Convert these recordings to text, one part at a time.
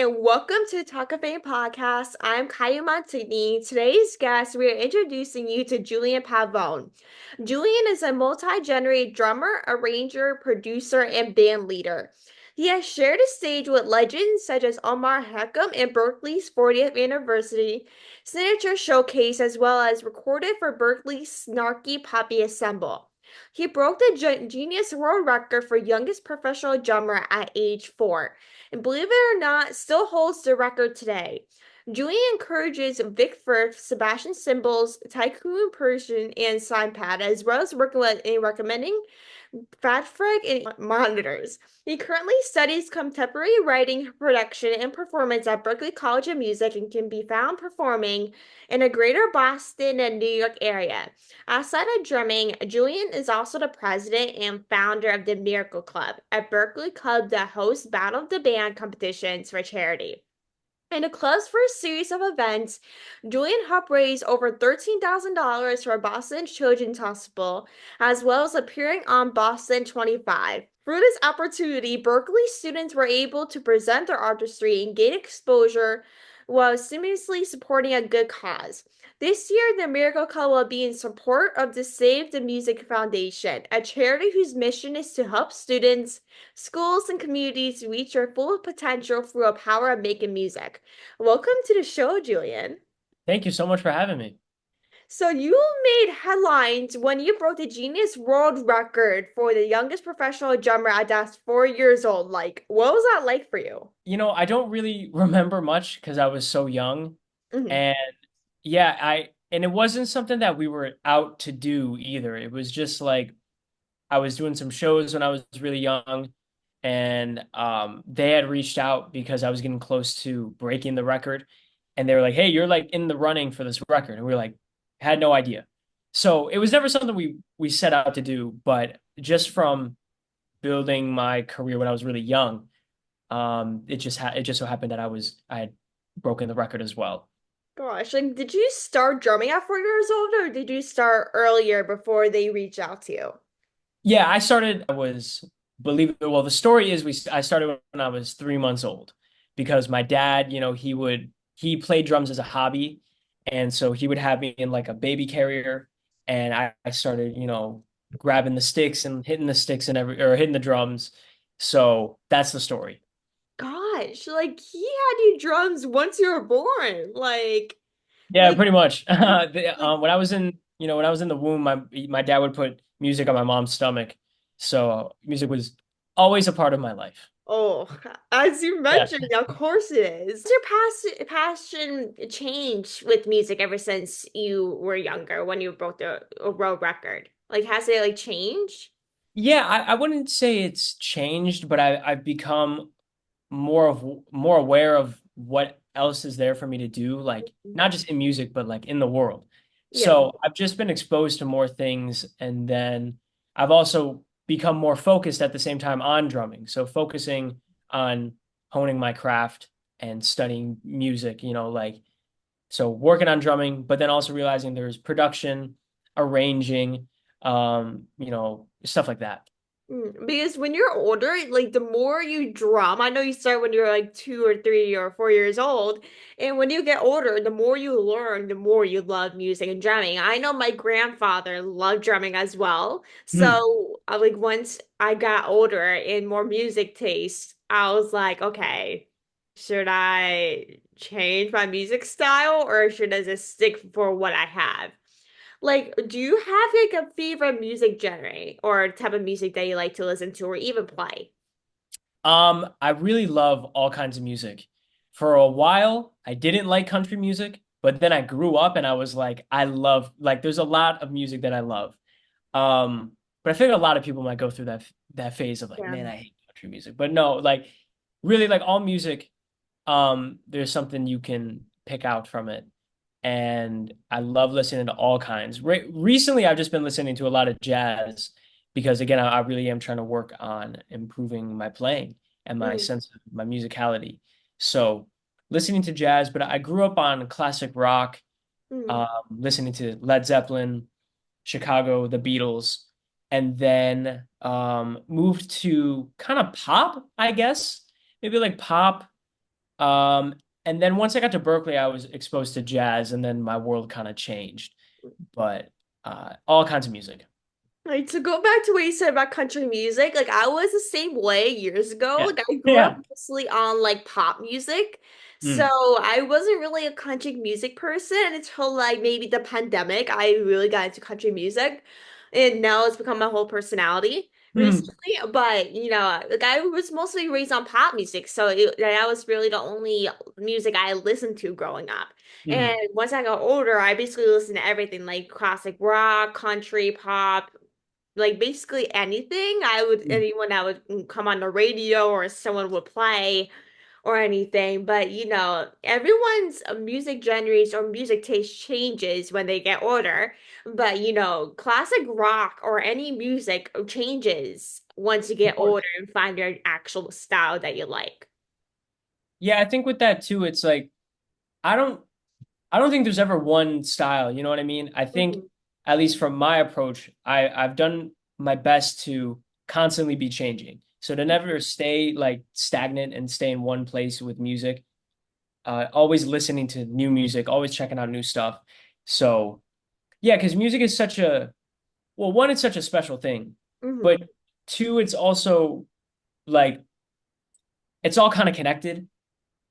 and welcome to the Talk of Fame podcast. I'm Kaya Montigny. Today's guest, we are introducing you to Julian Pavone. Julian is a multi-generated drummer, arranger, producer, and band leader. He has shared a stage with legends such as Omar Hakim in Berklee's 40th anniversary signature showcase, as well as recorded for Berklee's Snarky Poppy Ensemble. He broke the Guinness World Record for youngest professional drummer at age 4 and believe it or not, still holds the record today. Julian encourages Vic Firth, Sabian Cymbals, Tycoon Percussion, and Cympad, as well as working with and recommending Fatfreq and monitors. He currently studies contemporary writing, production, and performance at Berklee College of Music and can be found performing in the greater Boston and New York area. Outside of drumming, Julian is also the president and founder of the Miracle Club, a Berklee club that hosts Battle of the Band competitions for charity. In the club's first series of events, Julian helped raise over $13,000 for Boston Children's Hospital, as well as appearing on Boston 25. Through this opportunity, Berklee students were able to present their artistry and gain exposure while seamlessly supporting a good cause. This year, the Miracle Club will be in support of the Save the Music Foundation, a charity whose mission is to help students, schools, and communities reach their full potential through the power of making music. Welcome to the show, Julian. Thank you so much for having me. So you made headlines when you broke the Guinness World Record for the youngest professional drummer at just 4 years old. Like, what was that like for you? I don't really remember much because I was so young. Mhm. And yeah, and it wasn't something that we were out to do either. It was just like I was doing some shows when I was really young, and they had reached out because I was getting close to breaking the record. And they were like, "Hey, you're like in the running for this record." And we were like, had no idea. So it was never something we set out to do, but just from building my career when I was really young. It just so happened that I had broken the record as well. Gosh, like, did you start drumming at 4 years old, or did you start earlier before they reached out to you? Yeah, I started. I was believe it. Well, the story is I started when I was 3 months old because my dad, he played drums as a hobby, and so he would have me in like a baby carrier, and I started grabbing the sticks and hitting the sticks and hitting the drums. So that's the story. Gosh, like he had you drums once you were born. Yeah, Like, pretty much. like, When I was when I was in the womb, my dad would put music on my mom's stomach, so music was always a part of my life. oh, as you Yeah. mentioned, of course it is. Has your passion changed with music ever since you were younger when you broke the world record? Like, has it like changed? Yeah, I wouldn't say it's changed, but I've become more aware of what else is there for me to do, like not just in music, but like in the world. Yeah. So I've just been exposed to more things, and then I've also become more focused at the same time on drumming. So focusing on honing my craft and studying music, like so working on drumming, but then also realizing there's production, arranging, stuff like that. Because when you're older, like the more you drum, I know you start when you're like 2 or 3 or 4 years old, and when you get older, the more you learn, the more you love music and drumming. I know my grandfather loved drumming as well. Hmm. So, like once I got older and more music taste, I was like, okay, should I change my music style or should I just stick for what I have? Like, do you have like a favorite music genre or type of music that you like to listen to or even play? I really love all kinds of music. For a while, I didn't like country music, but then I grew up and I was like, I love like there's a lot of music that I love. But I think a lot of people might go through that phase of like, Yeah. man, I hate country music. But no, like really like all music, there's something you can pick out from it. And I love listening to all kinds. Recently, I've just been listening to a lot of jazz because, again, I really am trying to work on improving my playing and my Mm, sense of my musicality. So, listening to jazz, but I grew up on classic rock, mm. listening to Led Zeppelin, Chicago, the Beatles, and then moved to kind of pop, I guess, maybe like pop, Um, and then once I got to Berklee, I was exposed to jazz, and then my world kind of changed. But all kinds of music. Like to go back to what you said about country music, like I was the same way years ago. Yeah. Like I grew up Yeah. mostly on like pop music. So Mm. I wasn't really a country music person until like maybe the pandemic. I really got into country music. And now it's become my whole personality Mm. recently. But like I was mostly raised on pop music. So that was really the only music I listened to growing up. And Mm. once I got older, I basically listened to everything like classic rock, country, pop, like basically anything. I would Mm. anyone that would come on the radio or someone would play or anything. But everyone's music genres or music taste changes when they get older. But classic rock or any music changes once you Of get course. older and find your actual style that you like. Yeah, I think with that too, it's like I don't I don't think there's ever one style, you know what I mean? I think Mhm. at least from my approach, I've done my best to constantly be changing. So to never stay like stagnant and stay in one place with music, always listening to new music, always checking out new stuff. So yeah, because music is such a well, one, it's such a special thing, but Mhm. two, it's also like it's all kind of connected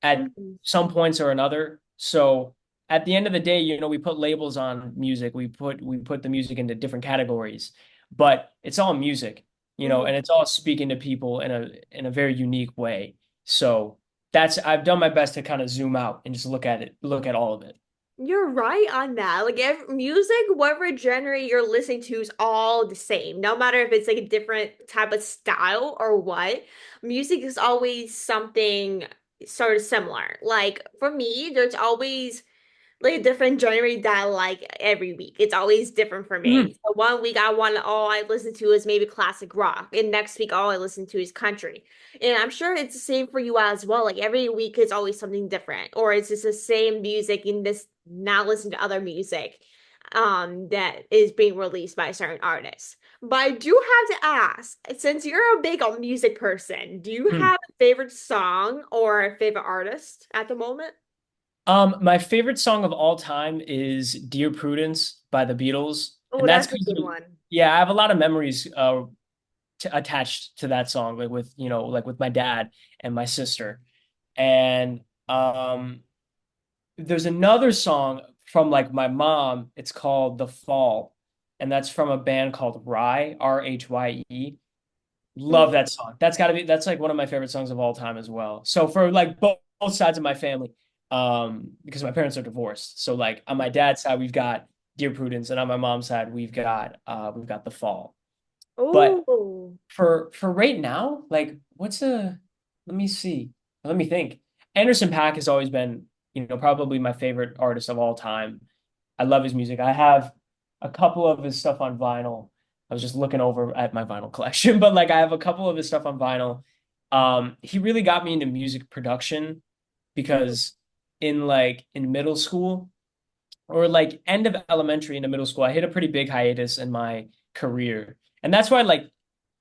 at Mhm. some points or another. So at the end of the day, we put labels on music. We put the music into different categories, but it's all music, Mhm. and it's all speaking to people in a very unique way. So that's I've done my best to kind of zoom out and just look at all of it. You're right on that. Like music, whatever genre you're listening to is all the same. No matter if it's like a different type of style or what, music is always something sort of similar. Like for me, there's always like a different genre that I like every week. It's always different for me. Mhm. So one week all I listen to is maybe classic rock, and next week all I listen to is country. And I'm sure it's the same for you as well. Like every week it's always something different, or it's just the same music and this now listen to other music that is being released by certain artists. But I do have to ask, since you're a big music person, do you Mhm. have a favorite song or a favorite artist at the moment? My favorite song of all time is "Dear Prudence" by the Beatles, Oh, and that's that's a because good one. yeah, I have a lot of memories attached to that song, like with my dad and my sister. And there's another song from like my mom. It's called "The Fall," and that's from a band called Rye, Rhye. Love that song. That's like one of my favorite songs of all time as well. So for like both sides of my family, because my parents are divorced. So like on my dad's side, we've got Dear Prudence, and on my mom's side, we've got The Fall. But Oh. for right now, like let me see. Let me think. Anderson .Paak has always been, probably my favorite artist of all time. I love his music. I have a couple of his stuff on vinyl. I was just looking over at my vinyl collection, but like I have a couple of his stuff on vinyl. He really got me into music production because in middle school or like end of elementary into middle school, I hit a pretty big hiatus in my career. And that's why like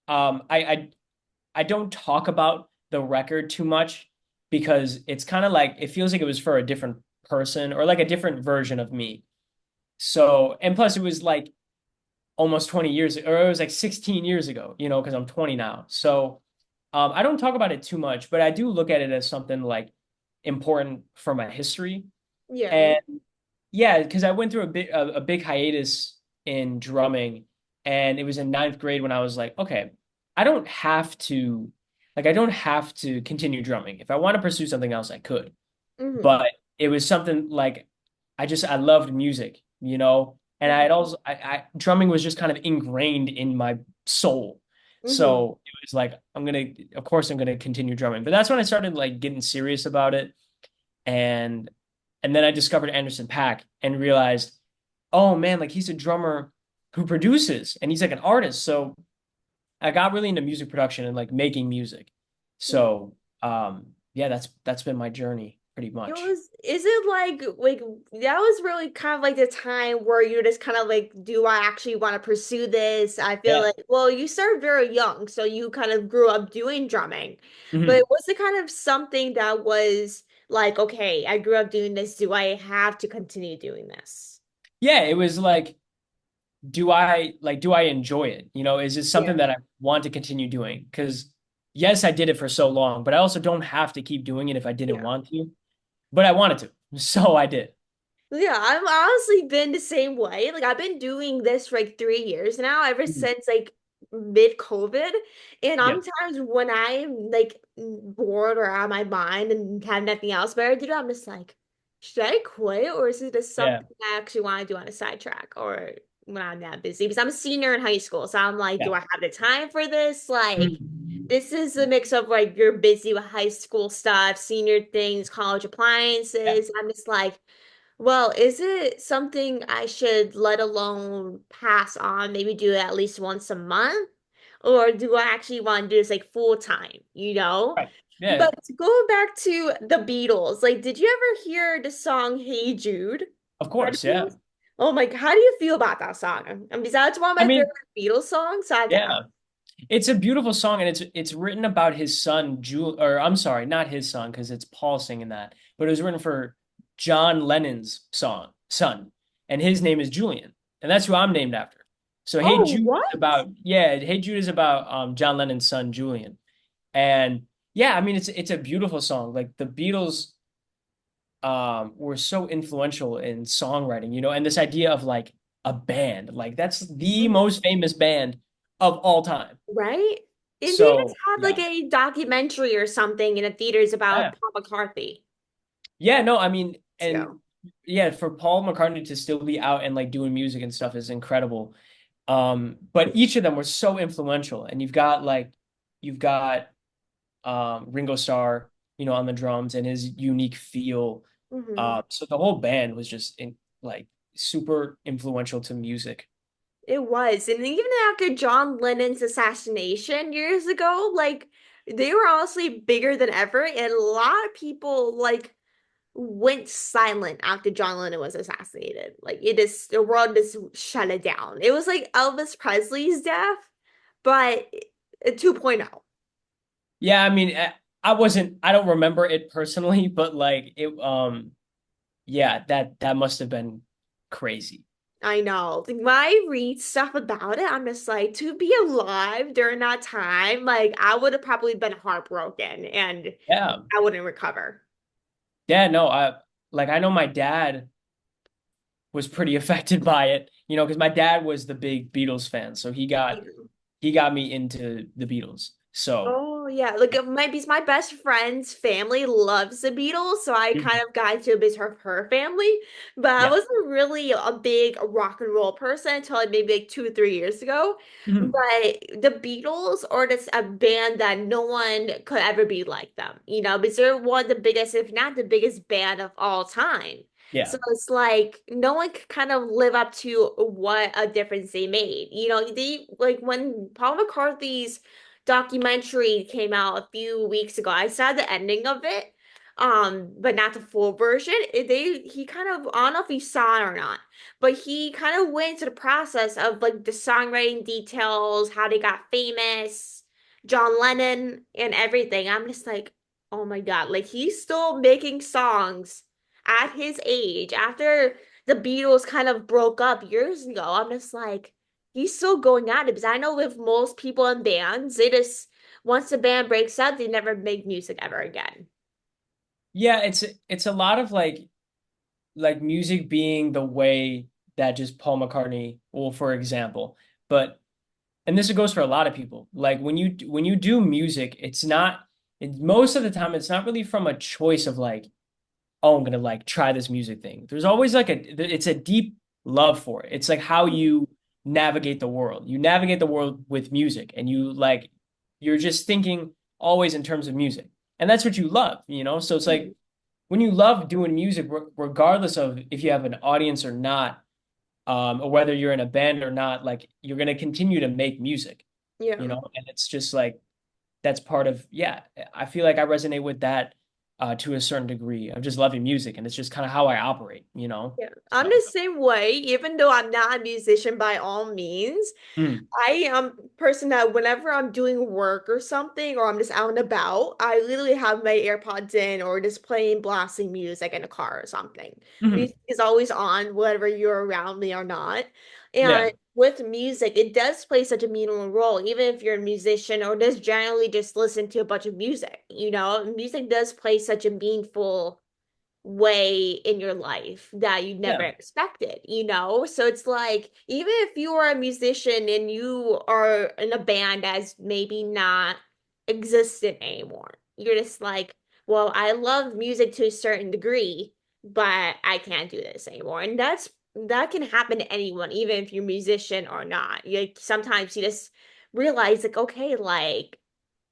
I don't talk about the record too much because it's kind of like it feels like it was for a different person or like a different version of me. So, and plus it was like almost 20 years or it was like 16 years ago, because I'm 20 now. So, I don't talk about it too much, but I do look at it as something like important for my history. Yeah. And yeah, because I went through a big hiatus in drumming, and it was in ninth grade when I was like, okay, I don't have to, I don't have to continue drumming. If I want to pursue something else, I could. Hmm. But it was something like I loved music, and I Hmm. had also drumming was just kind of ingrained in my soul. Hmm. So it was like of course I'm gonna continue drumming. But that's when I started like getting serious about it and then I discovered Anderson .Paak and realized, oh man, like he's a drummer who produces and he's like an artist. So I got really into music production and like making music. So yeah, that's been my journey pretty much. Is it like that was really kind of like the time where you're just kind of like, do I actually want to pursue this? I feel Yeah. like, well, you started very young, so you kind of grew up doing drumming. But Mhm. was it kind of something that was like, okay, I grew up doing this. Do I have to continue doing this? Yeah, it was like, do I enjoy it? You know, is it Yeah. something that I want to continue doing? Because yes, I did it for so long, but I also don't have to keep doing it if I didn't Yeah. want to. But I wanted to, so I did. Yeah, I've honestly been the same way. Like I've been doing this for like 3 years now, ever Mhm. since like mid-COVID. And Yeah, sometimes when I'm like bored or out of my mind and have nothing else better to do, I'm just like, should I quit or is it just yeah, something I actually want to do on a sidetrack or when I'm that busy? Because I'm a senior in high school, so I'm like, yeah. do I have the time for this? Like, Mhm. this is a mix of like you're busy with high school stuff, senior things, college Yeah, appliances. I'm just like, well, is it something I should let alone pass on, maybe do it at least once a month? Or do I actually want to do this like full time, you know? right. Yeah, But going back to the Beatles, like, did you ever hear the song Hey Jude of by the course. Yeah. Beatles? Oh my, how do you feel about that song? I mean, that's one of I my favorite mean, Beatles songs. So I had to ask. yeah. It's a beautiful song, and it's written about his son, or I'm sorry, not his son, because it's Paul singing that, but it was written for John Lennon's son, and his name is Julian, and that's who I'm named after. So Hey Oh, Jude is what? about Hey Jude is about John Lennon's son Julian, and yeah, I mean it's a beautiful song. Like the Beatles were so influential in songwriting, you know, and this idea of like a band, like that's the most famous band of all time. Right? And they just So had like yeah, a documentary or something in the theaters yeah, about Paul McCartney. yeah. No, I mean, and So, yeah, for Paul McCartney to still be out and like doing music and stuff is incredible. But each of them were so influential, and you've got Ringo Starr, you know, on the drums and his unique feel. mhm. So the whole band was just like super influential to music. It was. And even after John Lennon's assassination years ago, like they were honestly bigger than ever. And a lot of people like went silent after John Lennon was assassinated. Like it is the world just shut it down. It was like Elvis Presley's death, but 2.0. Yeah, I mean, I don't remember it personally, but like yeah, that must have been crazy. I know. Like, when I read stuff about it, I'm just like, to be alive during that time, like I would have probably been heartbroken and Yeah. I wouldn't recover. Yeah, no, I know my dad was pretty affected by it, you know, because my dad was the big Beatles fan, so he got me into the Beatles. So, Oh yeah, like my best friend's family loves the Beatles, so I kind mhm, of got into a bit of her family. But I yeah. wasn't really a big rock and roll person until like maybe like 2 or 3 years ago. Mhm. But the Beatles are just a band that no one could ever be like them, you know, because they're one of the biggest, if not the biggest band of all time. Yeah. So it's like no one could kind of live up to what a difference they made. You know, they like when Paul McCarthy's documentary came out a few weeks ago. I saw the ending of it, but not the full version. He kind of I don't know if you saw it or not, but he kind of went into the process of like the songwriting details, how they got famous, John Lennon and everything. I'm just like, oh my God, like he's still making songs at his age after the Beatles kind of broke up years ago. I'm just like he's still going at it because I know with most people in bands, they just once the band breaks up, they never make music ever again. Yeah, it's a lot of like music being the way that just Paul McCartney, well, for example, but and this goes for a lot of people. Like when you do music, most of the time it's not really from a choice of like, oh, I'm gonna like try this music thing. There's always like it's a deep love for it. It's like how you navigate the world. You navigate the world with music, and you're just thinking always in terms of music, and that's what you love, you know. So it's like when you love doing music, regardless of if you have an audience or not, or whether you're in a band or not, like you're gonna continue to make music, you Yeah. know, and it's just like that's part of, yeah, I feel like I resonate with that to a certain degree of just loving music, and it's just kind of how I operate, you know? Yeah, I'm So, the same way, even though I'm not a musician by all means. mm, I am a person that whenever I'm doing work or something, or I'm just out and about, I literally have my AirPods in or just playing blasting music in a car or something. mhm. Music is always on, whether you're around me or not. Yeah, And with music, it does play such a meaningful role, even if you're a musician or just generally just listen to a bunch of music. Music does play such a meaningful way in your life that you never yeah, expected. So it's like, even if you are a musician and you are in a band that's maybe not existent anymore, you're just like, well, I love music to a certain degree, but I can't do this anymore. And that can happen to anyone, even if you're a musician or not. Like sometimes you just realize like, okay, like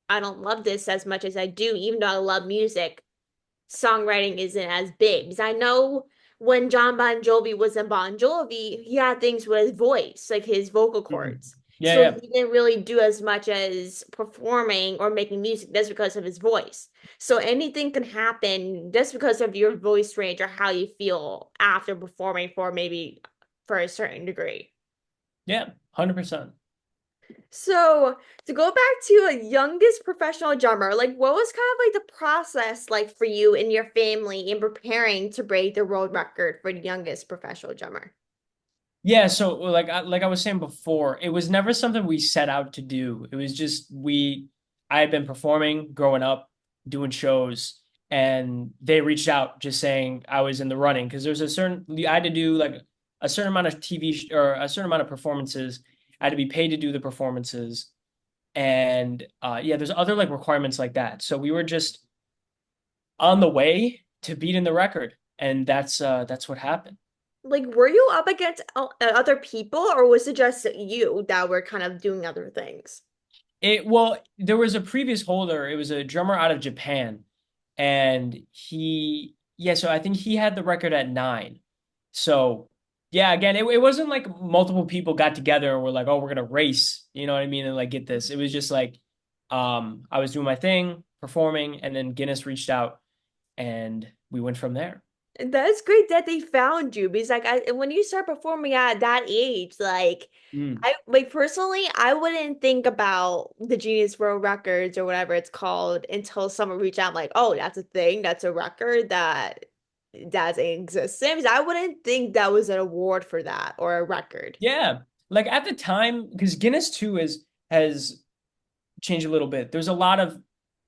I don't love this as much as I do, even though I love music songwriting isn't as big. Because I know when John Bon Jovi was in Bon Jovi, he had things with his voice, like his vocal mhm. cords. Yeah, So yeah, he didn't really do as much as performing or making music. That's because of his voice. So anything can happen just because of your voice range or how you feel after performing for maybe for a certain degree. yeah, 100%. So to go back to a youngest professional drummer, like what was kind of like the process like for you and your family in preparing to break the world record for the youngest professional drummer? Yeah, so like I was saying before, it was never something we set out to do. It was just I had been performing growing up, doing shows, and they reached out just saying I was in the running because there's I had to do like a certain amount of or a certain amount of performances. I had to be paid to do the performances, and yeah, there's other like requirements like that. So we were just on the way to beating the record, and that's what happened. Like were you up against other people or was it just you that were kind of doing other things? There was a previous holder. It was a drummer out of Japan, and so I think he had the record at 9. So yeah, again, it wasn't like multiple people got together and were like, oh, we're gonna race, you know what I mean, and like get this. It was just like, I was doing my thing, performing, and then Guinness reached out, and we went from there. That's great that they found you because like when you start performing at that age, like Mm, I like personally, I wouldn't think about the Guinness World Records or whatever it's called until someone reached out like, oh, that's a thing, that's a record that's in existence. I wouldn't think that was an award for that or a record. yeah, like at the time, because Guinness too has change a little bit. There's a lot of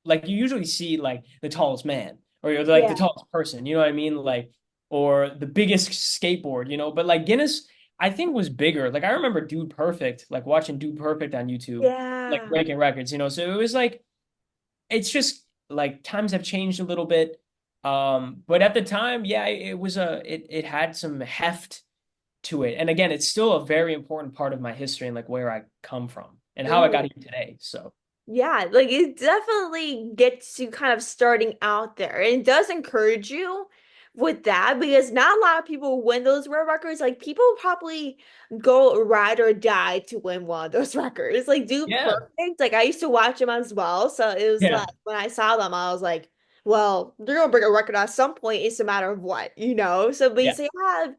like you usually see like the tallest man or like the Yeah. tallest person, you know what I mean? Like or the biggest skateboard, you know, but like Guinness I think was bigger. Like I remember Dude Perfect, like watching Dude Perfect on YouTube, like Yeah. breaking records, you know. So it was like it's just like times have changed a little bit. But at the time, yeah, it had some heft to it. And again, it's still a very important part of my history and like where I come from and how I got here today. So Yeah, like it definitely gets you kind of starting out there. And it does encourage you with that because not a lot of people win those rare records. Like people probably go ride or die to win one of those records. Like do yeah. perfect. Like I used to watch them as well. So it was Yeah. like when I saw them, I was like, well, they're gonna break a record at some point. It's a matter of what. So but Yeah. they have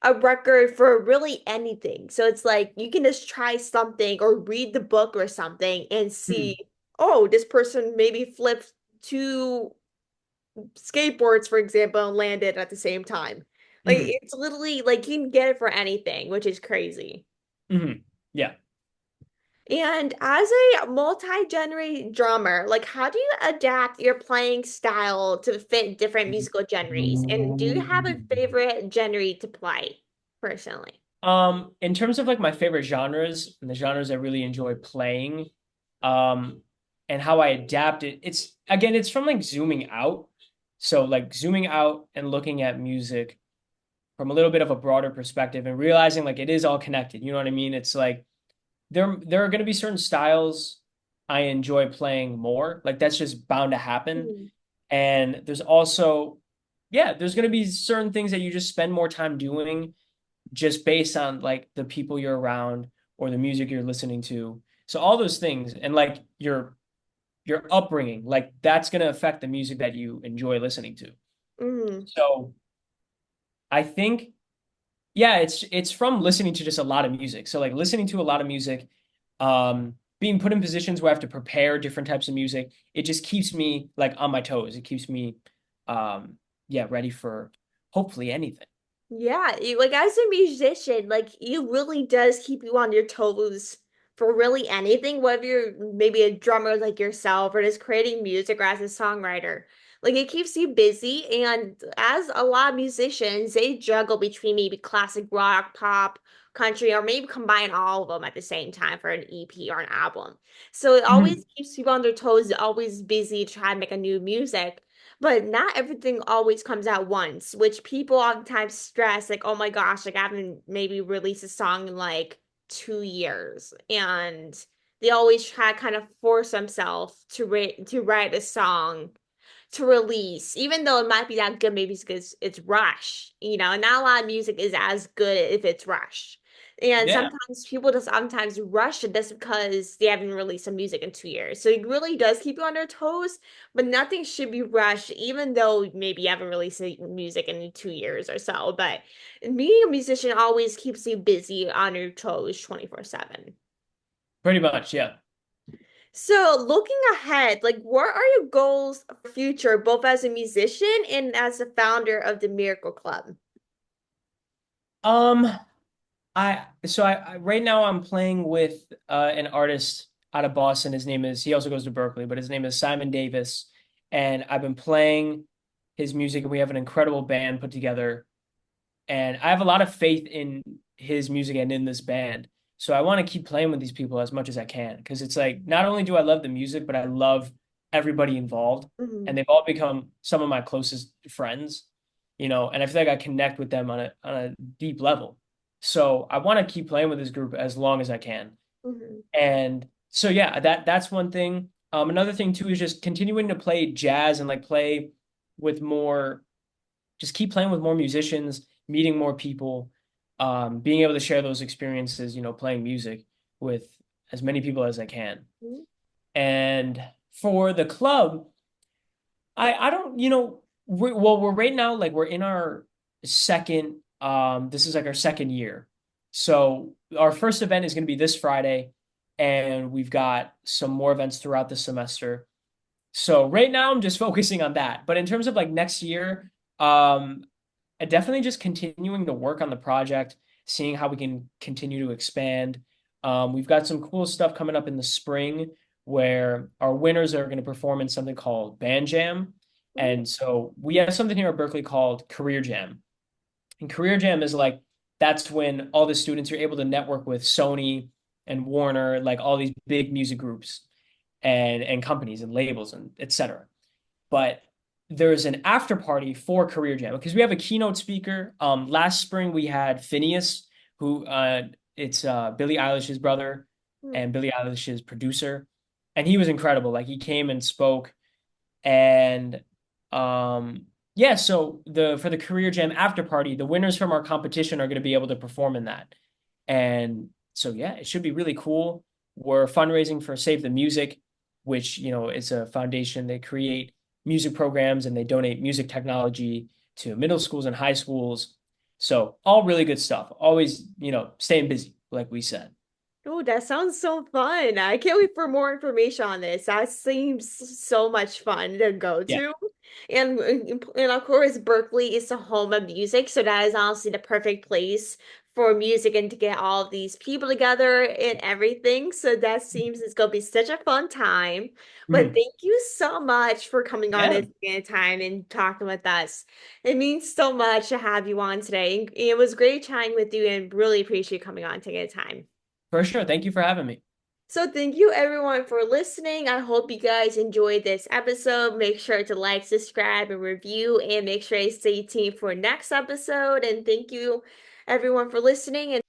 a record for really anything. So it's like you can just try something or read the book or something and see, Mhm. oh, this person maybe flipped two skateboards, for example, and landed at the same time. Like Mhm. it's literally like you can get it for anything, which is crazy. Mhm. Yeah. And as a multi-genre drummer, like how do you adapt your playing style to fit different musical genres? And do you have a favorite genre to play personally? In terms of like my favorite genres and the genres I really enjoy playing, um, and how I adapt it, it's from like zooming out. So like zooming out and looking at music from a little bit of a broader perspective and realizing like it is all connected. You know what I mean? It's like there are going to be certain styles I enjoy playing more. Like that's just bound to happen. Mhm. And there's also, yeah, there's going to be certain things that you just spend more time doing just based on like the people you're around or the music you're listening to. So all those things and like your upbringing, like that's going to affect the music that you enjoy listening to. Hmm. So I think, yeah, it's from listening to just a lot of music. So like listening to a lot of music, being put in positions where I have to prepare different types of music, it just keeps me like on my toes. It keeps me, um, yeah, ready for hopefully anything. Yeah, like as a musician, like it really does keep you on your toes for really anything, whether you're maybe a drummer like yourself or just creating music or as a songwriter. Like it keeps you busy, and as a lot of musicians, they juggle between maybe classic rock, pop, country, or maybe combine all of them at the same time for an EP or an album. So it always Mhm. keeps people on their toes, always busy trying to make a new music. But not everything always comes out once, which people oftentimes stress, like, oh my gosh, like I haven't maybe released a song in like 2 years. And they always try to kind of force themselves to write a song to release, even though it might be that good, maybe it's because it's rushed, and not a lot of music is as good if it's rushed. And Yeah, sometimes people just sometimes rush it just because they haven't released some music in 2 years. So it really does keep you on their toes, but nothing should be rushed, even though maybe you haven't released music in 2 years or so. But being a musician always keeps you busy on your toes 24/7. pretty much. Yeah. So, looking ahead, like what are your goals for future, both as a musician and as the founder of the Miracle Club? Um, I right now I'm playing with an artist out of Boston. He also goes to Berklee, but his name is Simon Davis. And I've been playing his music and we have an incredible band put together. And I have a lot of faith in his music and in this band. So I want to keep playing with these people as much as I can because it's like not only do I love the music, but I love everybody involved. And Mhm. they've all become some of my closest friends, and I feel like I connect with them on a deep level. So I want to keep playing with this group as long as I can. Mhm. And so yeah, that's one thing. Another thing too is just continuing to play jazz and like play with more just keep playing with more musicians, meeting more people, being able to share those experiences, playing music with as many people as I can. Mhm. And for the club, I don't, we're right now, like we're in our second, this is like our second year. So our first event is going to be this Friday, and we've got some more events throughout the semester. So right now I'm just focusing on that. But in terms of like next year, um, definitely just continuing to work on the project, seeing how we can continue to expand. We've got some cool stuff coming up in the spring where our winners are going to perform in something called Band Jam. Mhm. And so we have something here at Berklee called Career Jam. And Career Jam is like that's when all the students are able to network with Sony and Warner, like all these big music groups and companies and labels and etc. But there's an after party for Career Jam because we have a keynote speaker. Last spring we had Phineas, who it's Billie Eilish's brother Mhm. and Billie Eilish's producer, and he was incredible. Like he came and spoke, and yeah. So the for the Career Jam after party, the winners from our competition are going to be able to perform in that, and so yeah, it should be really cool. We're fundraising for Save the Music, which is a foundation. They create music programs and they donate music technology to middle schools and high schools. So all really good stuff. Always, staying busy, like we said. Oh, that sounds so fun. I can't wait for more information on this. That seems so much fun to go Yeah. to. And of course, Berkeley is the home of music, so that is honestly the perfect place for music and to get all of these people together and everything. So that seems it's gonna be such a fun time. But Mhm. thank you so much for coming on Yeah, this time and talking with us. It means so much to have you on today. And it was great chatting with you and really appreciate you coming on, taking the time. for sure. Thank you for having me. So thank you everyone for listening. I hope you guys enjoyed this episode. Make sure to like, subscribe, and review, and make sure to stay tuned for next episode. And thank you everyone for listening. And